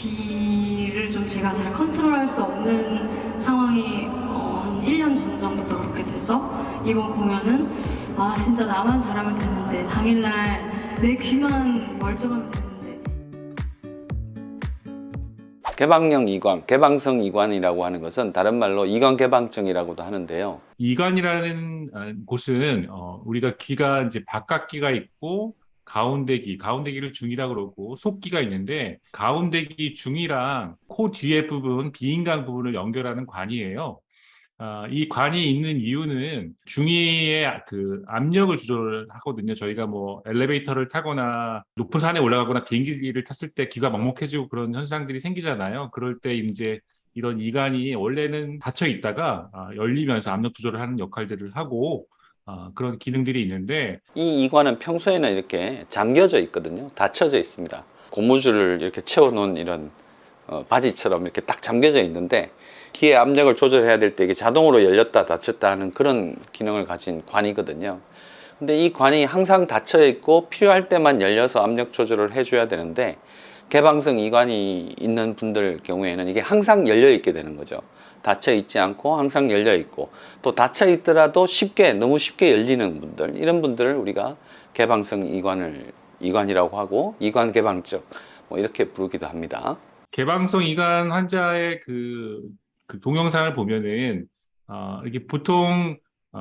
귀를 좀 제가 잘 컨트롤할 수 없는 상황이 한 1년 전부터 그렇게 돼서 이번 공연은 아 진짜 나만 잘하면 되는데 당일날 내 귀만 멀쩡하면 되는데 개방형 이관, 개방성 이관이라고 하는 것은 다른 말로 이관 개방증이라고도 하는데요. 이관이라는 곳은 우리가 귀가 이제 바깥귀가 있고 가운데 귀를 중이라고 그러고 속귀가 있는데 가운데 귀 중이랑 코 뒤에 부분, 비인강 부분을 연결하는 관이에요. 이 관이 있는 이유는 중위의 그 압력을 조절하거든요. 저희가 뭐 엘리베이터를 타거나 높은 산에 올라가거나 비행기를 탔을 때 귀가 먹먹해지고 그런 현상들이 생기잖아요. 그럴 때 이제 이런 이관이 원래는 닫혀 있다가 열리면서 압력 조절을 하는 역할들을 하고 그런 기능들이 있는데 이 이관은 평소에는 이렇게 잠겨져 있거든요. 닫혀져 있습니다. 고무줄을 이렇게 채워놓은 이런 바지처럼 이렇게 딱 잠겨져 있는데 귀의 압력을 조절해야 될 때 이게 자동으로 열렸다 닫혔다 하는 그런 기능을 가진 관이거든요. 근데 이 관이 항상 닫혀 있고 필요할 때만 열려서 압력 조절을 해줘야 되는데 개방성 이관이 있는 분들 경우에는 이게 항상 열려 있게 되는 거죠. 닫혀 있지 않고 항상 열려 있고 또 닫혀 있더라도 너무 쉽게 열리는 분들, 이런 분들을 우리가 개방성 이관이라고 하고 이관 개방증 뭐 이렇게 부르기도 합니다. 개방성 이관 환자의 그 동영상을 보면은 이렇게 보통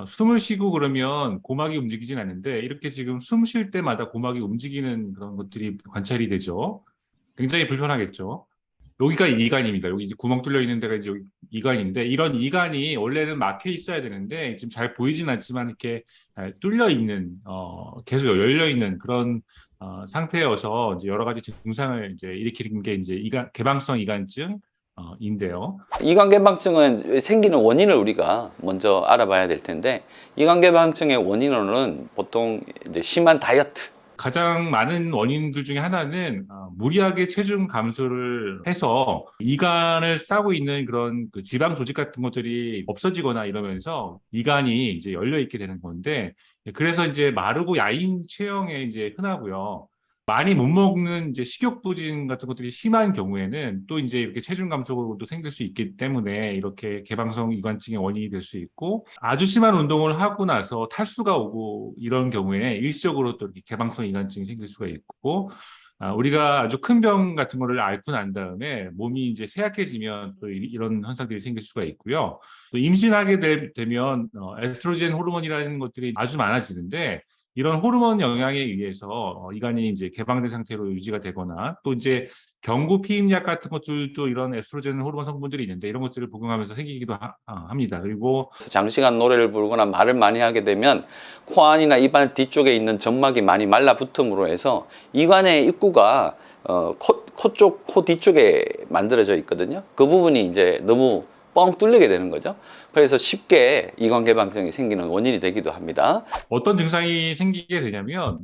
숨을 쉬고 그러면 고막이 움직이진 않는데 이렇게 지금 숨 쉴 때마다 고막이 움직이는 그런 것들이 관찰이 되죠. 굉장히 불편하겠죠. 여기가 이관입니다. 여기 이제 구멍 뚫려 있는 데가 이제 여기 이관인데 이런 이관이 원래는 막혀 있어야 되는데 지금 잘 보이진 않지만 이렇게 뚫려 있는 계속 열려 있는 그런 상태여서 이제 여러 가지 증상을 이제 일으키는 게 이제 개방성 이관증 인데요. 이관 개방증은 생기는 원인을 우리가 먼저 알아봐야 될 텐데 이관 개방증의 원인으로는 보통 이제 심한 다이어트, 가장 많은 원인들 중에 하나는 무리하게 체중 감소를 해서 이관을 싸고 있는 그런 그 지방 조직 같은 것들이 없어지거나 이러면서 이관이 이제 열려 있게 되는 건데 그래서 이제 마르고 야인 체형에 이제 흔하고요. 많이 못 먹는 이제 식욕 부진 같은 것들이 심한 경우에는 또 이제 이렇게 체중 감소도 생길 수 있기 때문에 이렇게 개방성 이관증의 원인이 될 수 있고 아주 심한 운동을 하고 나서 탈수가 오고 이런 경우에 일시적으로 또 이렇게 개방성 이관증이 생길 수가 있고 우리가 아주 큰 병 같은 거를 앓고 난 다음에 몸이 이제 쇠약해지면 또 이런 현상들이 생길 수가 있고요. 또 임신하게 되면 에스트로겐 호르몬이라는 것들이 아주 많아지는데 이런 호르몬 영향에 의해서 이관이 이제 개방된 상태로 유지가 되거나 또 이제 경구 피임약 같은 것들도 이런 에스트로겐 호르몬 성분들이 있는데 이런 것들을 복용하면서 생기기도 합니다. 그리고 장시간 노래를 부르거나 말을 많이 하게 되면 코 안이나 입안 뒤쪽에 있는 점막이 많이 말라붙음으로 해서 이관의 입구가 코 뒤쪽에 만들어져 있거든요. 그 부분이 이제 너무 뻥 뚫리게 되는 거죠. 그래서 쉽게 이관 개방증이 생기는 원인이 되기도 합니다. 어떤 증상이 생기게 되냐면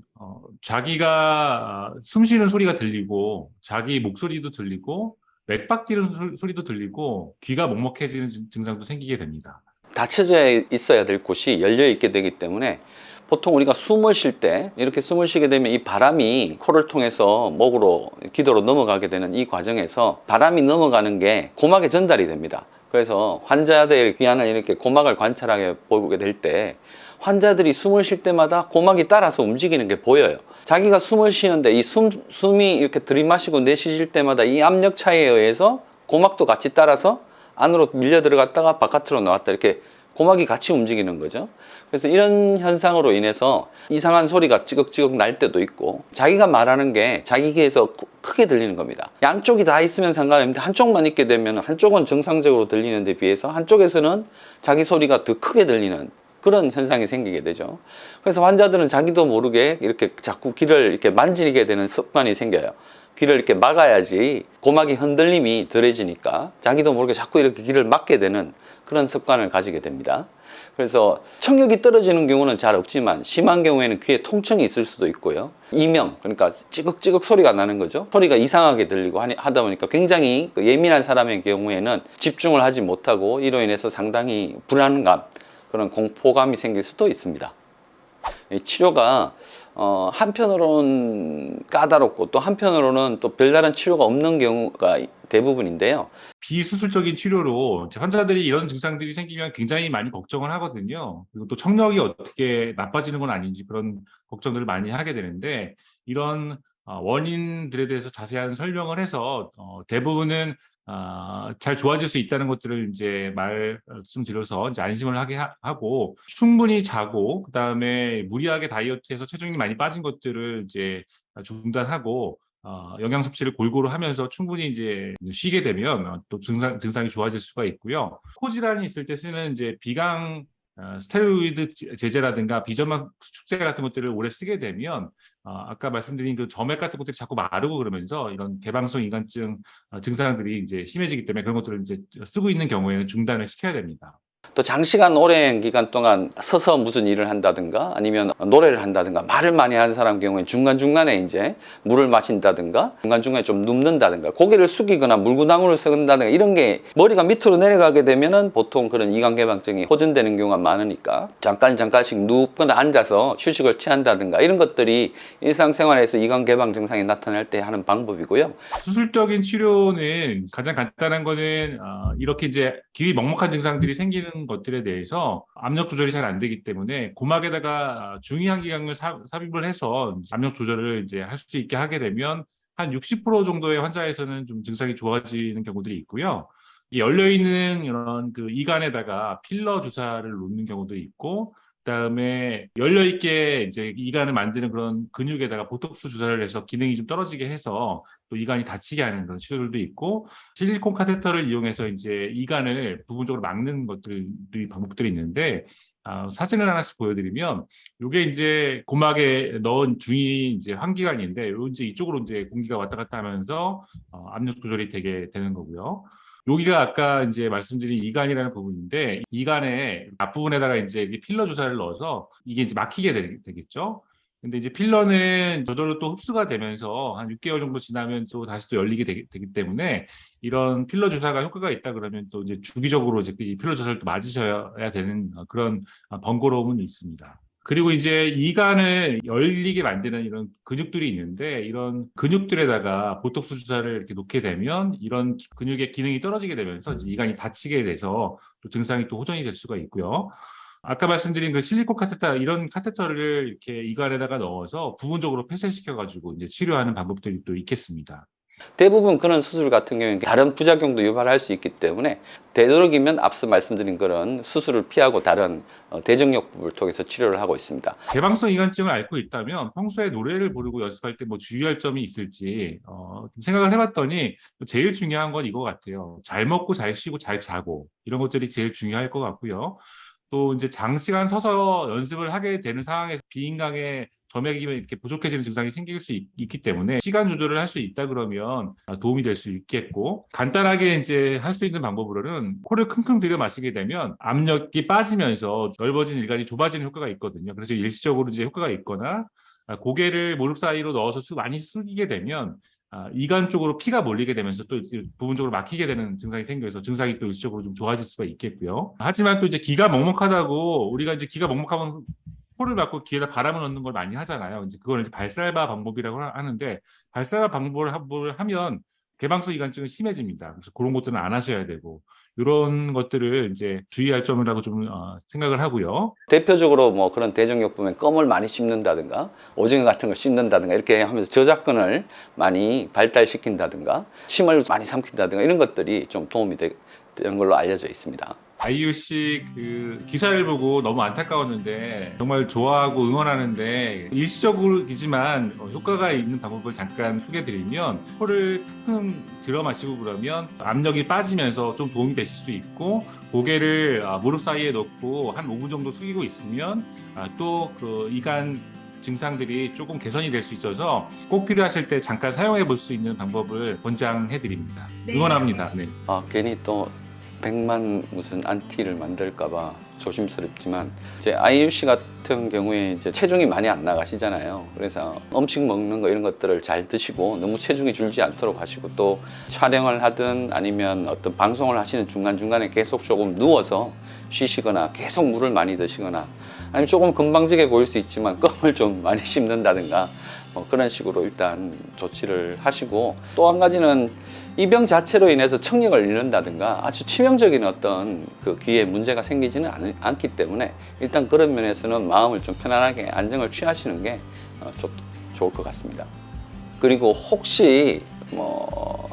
자기가 숨 쉬는 소리가 들리고 자기 목소리도 들리고 맥박 뛰는 소리도 들리고 귀가 먹먹해지는 증상도 생기게 됩니다. 닫혀져 있어야 될 곳이 열려 있게 되기 때문에 보통 우리가 숨을 쉴 때 이렇게 숨을 쉬게 되면 이 바람이 코를 통해서 목으로 기도로 넘어가게 되는 이 과정에서 바람이 넘어가는 게 고막에 전달이 됩니다. 그래서 환자들의 귀 안을 이렇게 고막을 관찰하게 보게 될 때 환자들이 숨을 쉴 때마다 고막이 따라서 움직이는 게 보여요. 자기가 숨을 쉬는데 이 숨이 이렇게 들이마시고 내쉬실 때마다 이 압력 차이에 의해서 고막도 같이 따라서 안으로 밀려 들어갔다가 바깥으로 나왔다 이렇게 고막이 같이 움직이는 거죠. 그래서 이런 현상으로 인해서 이상한 소리가 찌걱찌걱 날 때도 있고 자기가 말하는 게 자기 귀에서 크게 들리는 겁니다. 양쪽이 다 있으면 상관없는데 한쪽만 있게 되면 한쪽은 정상적으로 들리는 데 비해서 한쪽에서는 자기 소리가 더 크게 들리는 그런 현상이 생기게 되죠. 그래서 환자들은 자기도 모르게 이렇게 자꾸 귀를 이렇게 만지게 되는 습관이 생겨요. 귀를 이렇게 막아야지 고막이 흔들림이 덜해지니까 자기도 모르게 자꾸 이렇게 귀를 막게 되는 그런 습관을 가지게 됩니다. 그래서 청력이 떨어지는 경우는 잘 없지만 심한 경우에는 귀에 통증이 있을 수도 있고요. 이명, 그러니까 찌걱찌걱 소리가 나는 거죠. 소리가 이상하게 들리고 하다 보니까 굉장히 예민한 사람의 경우에는 집중을 하지 못하고 이로 인해서 상당히 불안감, 그런 공포감이 생길 수도 있습니다. 치료가 한편으로는 까다롭고 또 한편으로는 또 별다른 치료가 없는 경우가 대부분인데요. 비수술적인 치료로 이제 환자들이 이런 증상들이 생기면 굉장히 많이 걱정을 하거든요. 그리고 또 청력이 어떻게 나빠지는 건 아닌지 그런 걱정들을 많이 하게 되는데, 이런 원인들에 대해서 자세한 설명을 해서 대부분은 잘 좋아질 수 있다는 것들을 이제 말씀드려서 이제 안심을 하게 하고, 충분히 자고 그다음에 무리하게 다이어트해서 체중이 많이 빠진 것들을 이제 중단하고 영양 섭취를 골고루 하면서 충분히 이제 쉬게 되면 또 증상이 좋아질 수가 있고요. 코 질환이 있을 때 쓰는 이제 비강 스테로이드 제제라든가 비점막 축제 같은 것들을 오래 쓰게 되면 아까 말씀드린 그 점액 같은 것들이 자꾸 마르고 그러면서 이런 개방성 이간증 증상들이 이제 심해지기 때문에 그런 것들을 이제 쓰고 있는 경우에는 중단을 시켜야 됩니다. 또 장시간 오랜 기간 동안 서서 무슨 일을 한다든가 아니면 노래를 한다든가 말을 많이 하는 사람 경우에 중간중간에 이제 물을 마신다든가 중간중간에 좀 눕는다든가 고개를 숙이거나 물구나무를 서는다든가 이런 게 머리가 밑으로 내려가게 되면은 보통 그런 이간 개방증이 호전되는 경우가 많으니까 잠깐씩 눕거나 앉아서 휴식을 취한다든가 이런 것들이 일상생활에서 이간 개방 증상이 나타날 때 하는 방법이고요. 수술적인 치료는 가장 간단한 거는 이렇게 이제 귀 먹먹한 증상들이 생기는 것들에 대해서 압력 조절이 잘 안 되기 때문에 고막에다가 중이항기강을 삽입을 해서 압력 조절을 이제 할 수 있게 하게 되면 한 60% 정도의 환자에서는 좀 증상이 좋아지는 경우들이 있고요. 열려 있는 이런 그 이간에다가 필러 주사를 놓는 경우도 있고, 그다음에 열려 있게 이제 이간을 만드는 그런 근육에다가 보톡스 주사를 해서 기능이 좀 떨어지게 해서 또 이간이 다치게 하는 그런 치료들도 있고, 실리콘 카테터를 이용해서 이제 이간을 부분적으로 막는 것들이 방법들이 있는데, 사진을 하나씩 보여드리면 이게 이제 고막에 넣은 중이 이제 환기관인데, 이제 이쪽으로 이제 공기가 왔다 갔다 하면서 압력 조절이 되게 되는 거고요. 여기가 아까 이제 말씀드린 이간이라는 부분인데, 이간의 앞부분에다가 이제 필러 주사를 넣어서 이게 이제 막히게 되겠죠. 근데 이제 필러는 저절로 또 흡수가 되면서 한 6개월 정도 지나면 또 다시 또 열리게 되기 때문에, 이런 필러 주사가 효과가 있다 그러면 또 이제 주기적으로 이제 이 필러 주사를 또 맞으셔야 되는 그런 번거로움은 있습니다. 그리고 이제 이간을 열리게 만드는 이런 근육들이 있는데, 이런 근육들에다가 보톡스 주사를 이렇게 놓게 되면 이런 근육의 기능이 떨어지게 되면서 이제 이간이 다치게 돼서 또 증상이 또 호전이 될 수가 있고요. 아까 말씀드린 그 실리콘 카테터, 이런 카테터를 이렇게 이간에다가 넣어서 부분적으로 폐쇄시켜가지고 이제 치료하는 방법들이 또 있겠습니다. 대부분 그런 수술 같은 경우에 다른 부작용도 유발할 수 있기 때문에 되도록이면 앞서 말씀드린 그런 수술을 피하고 다른 대정요법을 통해서 치료를 하고 있습니다. 개방성 이간증을 앓고 있다면 평소에 노래를 부르고 연습할 때 뭐 주의할 점이 있을지 생각을 해봤더니 제일 중요한 건 이거 같아요. 잘 먹고 잘 쉬고 잘 자고, 이런 것들이 제일 중요할 것 같고요. 또 이제 장시간 서서 연습을 하게 되는 상황에서 비인강의 점액이 이렇게 부족해지는 증상이 생길 수 있기 때문에 시간 조절을 할 수 있다 그러면 도움이 될 수 있겠고, 간단하게 이제 할 수 있는 방법으로는 코를 킁킁 들여 마시게 되면 압력이 빠지면서 넓어진 일관이 좁아지는 효과가 있거든요. 그래서 일시적으로 이제 효과가 있거나, 고개를 무릎 사이로 넣어서 많이 숙이게 되면 이간 쪽으로 피가 몰리게 되면서 또 부분적으로 막히게 되는 증상이 생겨서 증상이 또 일시적으로 좀 좋아질 수가 있겠고요. 하지만 또 이제 귀가 먹먹하다고, 우리가 이제 귀가 먹먹하면 코를 막고 귀에다 바람을 넣는 걸 많이 하잖아요. 이제 그걸 이제 발살바 방법이라고 하는데, 발살바 방법을 하면 개방성 이간증은 심해집니다. 그래서 그런 것들은 안 하셔야 되고, 이런 것들을 이제 주의할 점이라고 좀 생각을 하고요. 대표적으로 뭐 그런 대정요법에 껌을 많이 씹는다든가 오징어 같은 걸 씹는다든가 이렇게 하면서 저작근을 많이 발달시킨다든가 침을 많이 삼킨다든가 이런 것들이 좀 도움이 되는 걸로 알려져 있습니다. IUC 그 기사를 보고 너무 안타까웠는데, 정말 좋아하고 응원하는데, 일시적이지만 효과가 있는 방법을 잠깐 소개드리면, 코를 킁킁 들어 마시고 그러면 압력이 빠지면서 좀 도움이 되실 수 있고, 고개를 무릎 사이에 놓고 한 5분 정도 숙이고 있으면 또 그 이간 증상들이 조금 개선이 될 수 있어서 꼭 필요하실 때 잠깐 사용해 볼 수 있는 방법을 권장해 드립니다. 네. 응원합니다. 네. 괜히 또 100만 무슨 안티를 만들까봐 조심스럽지만 이제 아이유 씨 같은 경우에 이제 체중이 많이 안 나가시잖아요. 그래서 음식 먹는 거 이런 것들을 잘 드시고 너무 체중이 줄지 않도록 하시고, 또 촬영을 하든 아니면 어떤 방송을 하시는 중간중간에 계속 조금 누워서 쉬시거나 계속 물을 많이 드시거나, 아니면 조금 금방지게 보일 수 있지만 껌을 좀 많이 씹는다든가 뭐 그런 식으로 일단 조치를 하시고, 또 한 가지는 이 병 자체로 인해서 청력을 잃는다든가 아주 치명적인 어떤 그 귀에 문제가 생기지는 않기 때문에 일단 그런 면에서는 마음을 좀 편안하게 안정을 취하시는 게 좋을 것 같습니다. 그리고 혹시 뭐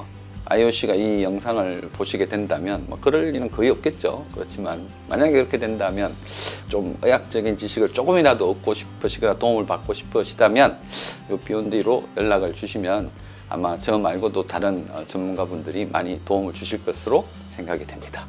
아이유 씨가 이 영상을 보시게 된다면, 뭐 그럴 일은 거의 없겠죠. 그렇지만 만약에 그렇게 된다면 좀 의학적인 지식을 조금이라도 얻고 싶으시거나 도움을 받고 싶으시다면 요 비욘디로 연락을 주시면 아마 저 말고도 다른 전문가분들이 많이 도움을 주실 것으로 생각이 됩니다.